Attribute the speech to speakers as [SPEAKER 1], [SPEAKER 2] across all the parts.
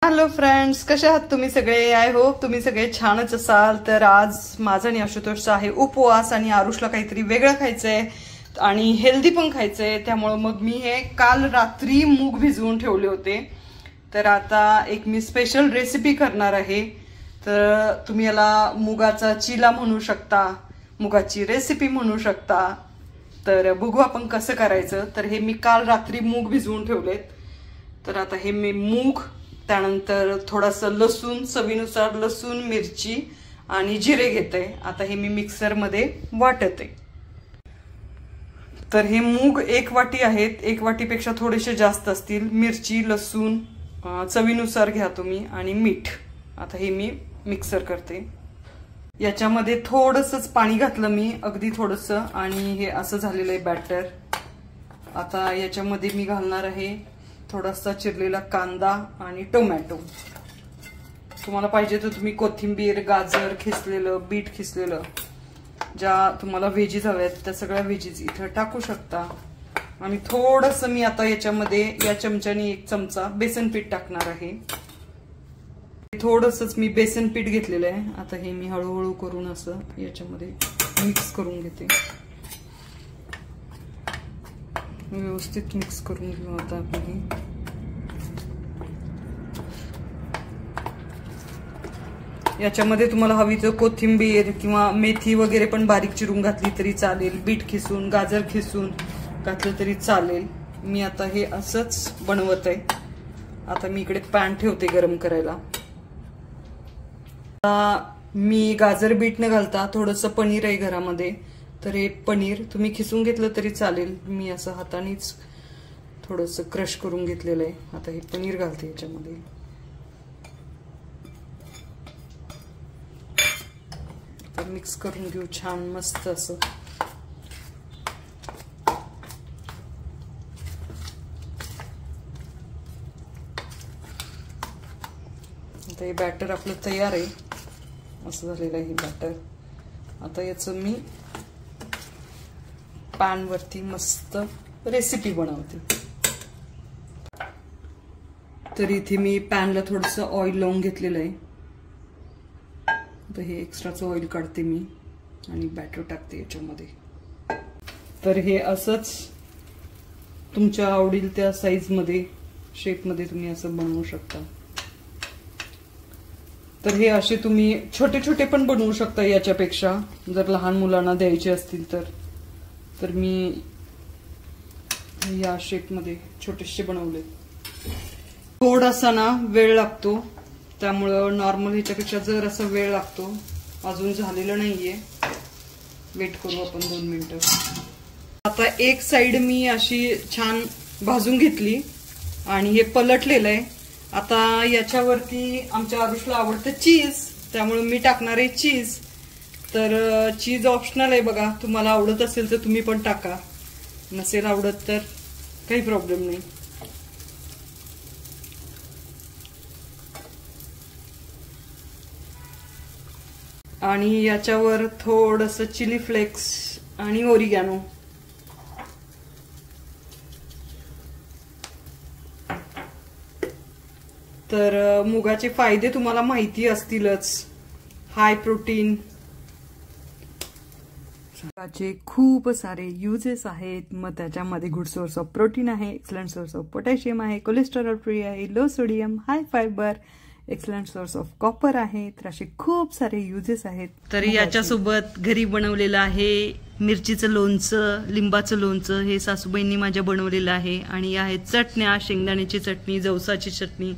[SPEAKER 1] Hello friends, कसे आहात तुम्ही सगळे? आय होप तुम्ही सगळे छानच असाल. तर आज माझा आणि आशुतोषचा आहे उपवास आणि आरुषला काहीतरी वेगळं खायचंय आणि हेल्दी पण खायचंय. त्यामुळे मग मी हे काल रात्री मूग भिजवून ठेवले होते. तर आता एक मी स्पेशल रेसिपी करणार आहे. तर तुम्ही याला मुगाचा चिला म्हणू शकता, मुगाची रेसिपी म्हणू शकता. तर बघू आपण कसं करायचं. तर हे मी काल रात्री मूग भिजवून ठेवलेत. तर आता हे मी मूग, त्यानंतर थोडासा लसूण, चवीनुसार लसूण, मिरची आणि जिरे घेते. आता हे मी मिक्सर मध्ये वाटते. तर हे मूग 1 वाटी आहेत, 1 वाटीपेक्षा थोडेसे जास्त असतील. मिरची, लसूण चवीनुसार घ्या तुम्ही आणि मीठ. आता हे मी मिक्सर करते. याच्यामध्ये थोडंसंच पाणी घातलं मी, अगदी थोडंसं, आणि हे असं झालेलं आहे बॅटर. आता याच्यामध्ये मी घालणार आहे थोडासा चिरलेला कांदा आणि टोमॅटो. तुम्हाला पाहिजे तर तुम्ही कोथिंबीर, गाजर खिसलेलं, बीट खिसलेलं, ज्या तुम्हाला व्हेजीज हव्यात त्या सगळ्या व्हेजीज इथं टाकू शकता. आणि थोडंसं मी आता याच्यामध्ये या चमच्याने 1 चमचा बेसन पीठ टाकणार आहे. थोडंसंच मी बेसन पीठ घेतलेलं आहे. आता हे मी हळूहळू करून असं याच्यामध्ये मिक्स करून घेते. व्यवस्थित मिक्स करून घेऊ आता आपण. याच्यामध्ये तुम्हाला हवी तर कोथिंबीर किंवा मेथी वगैरे पण बारीक चिरून घातली तरी चालेल. बीट खिसून, गाजर खिसून घातलं तरी चालेल. मी आता हे असंच बनवत आहे. आता मी इकडे पॅन ठेवते गरम करायला. मी गाजर बीट न घालता थोडंसं पनीर आहे घरामध्ये, तर हे पनीर तुम्ही खिसून घेतलं तरी चालेल. मी असं हातानेच थोडंसं क्रश करून घेतलेलं आहे. आता हे पनीर घालते याच्यामध्ये. तर मिक्स करून घेऊ छान मस्त असं. आता हे बॅटर आपलं तयार आहे. असं झालेलं आहे हे बॅटर. आता याचं मी पॅन वरती मस्त रेसिपी बनवते. तर इथे मी पॅनला थोडंसं ऑइल लावून घेतलेलं आहे. तर हे एक्स्ट्राचं ऑइल काढते मी आणि बॅटर टाकते याच्यामध्ये. तर हे असंच तुमच्या आवडील त्या साईजमध्ये, शेपमध्ये तुम्ही असं बनवू शकता. तर हे असे तुम्ही छोटे छोटे पण बनवू शकता याच्यापेक्षा, जर लहान मुलांना द्यायचे असतील तर. तर मी या शेपमध्ये छोटेसे बनवले. थोडासा ना वेळ लागतो, त्यामुळं नॉर्मल ह्याच्यापेक्षा जर असं वेळ लागतो. अजून झालेलं नाहीये, वेट करू आपण 2 मिनिटं. आता एक साइड मी अशी छान भाजून घेतली आणि हे पलटलेलं आहे. आता याच्यावरती आमच्या आरुषला आवडतं चीज, त्यामुळे मी टाकणार आहे चीज. तर चीज ऑप्शनल आहे बघा, तुम्हाला आवडत असेल तर तुम्ही पण टाका, नसेल आवडत तर काही प्रॉब्लेम नाही. आणि याच्यावर थोडंसं चिली फ्लेक्स आणि ओरिगॅनो. तर मुगाचे फायदे तुम्हाला माहिती असतीलच. हाय प्रोटीन, मुगाचे खूप सारे युजेस आहेत. मग त्याच्यामध्ये गुड सोर्स ऑफ प्रोटीन आहे, एक्सलंट सोर्स ऑफ पोटॅशियम आहे, कोलेस्टेरॉल फ्री आहे, low sodium, high fibre, excellent source of copper आहे. तर असे खूप सारे युजेस आहेत. तर याच्यासोबत घरी बनवलेलं आहे मिरचीचं लोणचं, लिंबाचं लोणचं, हे सासूबाईंनी माझ्या बनवलेलं आहे. आणि आहेत चटण्या, शेंगदाण्याची चटणी, जवसाची चटणी.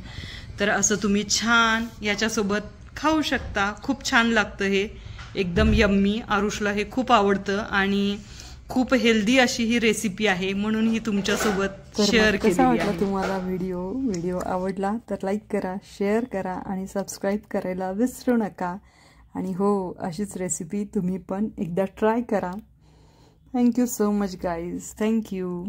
[SPEAKER 1] तर असं तुम्ही छान याच्यासोबत खाऊ शकता. खूप छान लागतं हे, एकदम यम्मी. आरुषला हे खूप आवडतं आणि खूप हेल्दी अशी ही रेसिपी आहे, म्हणून ही तुमच्यासोबत शेअर केली आहे. तुम्हाला व्हिडिओ आवडला तर लाईक करा, शेअर करा आणि सबस्क्राईब करायला विसरू नका. आणि हो, अशीच रेसिपी तुम्ही पण एकदा ट्राय करा. Thank you so much guys. Thank you.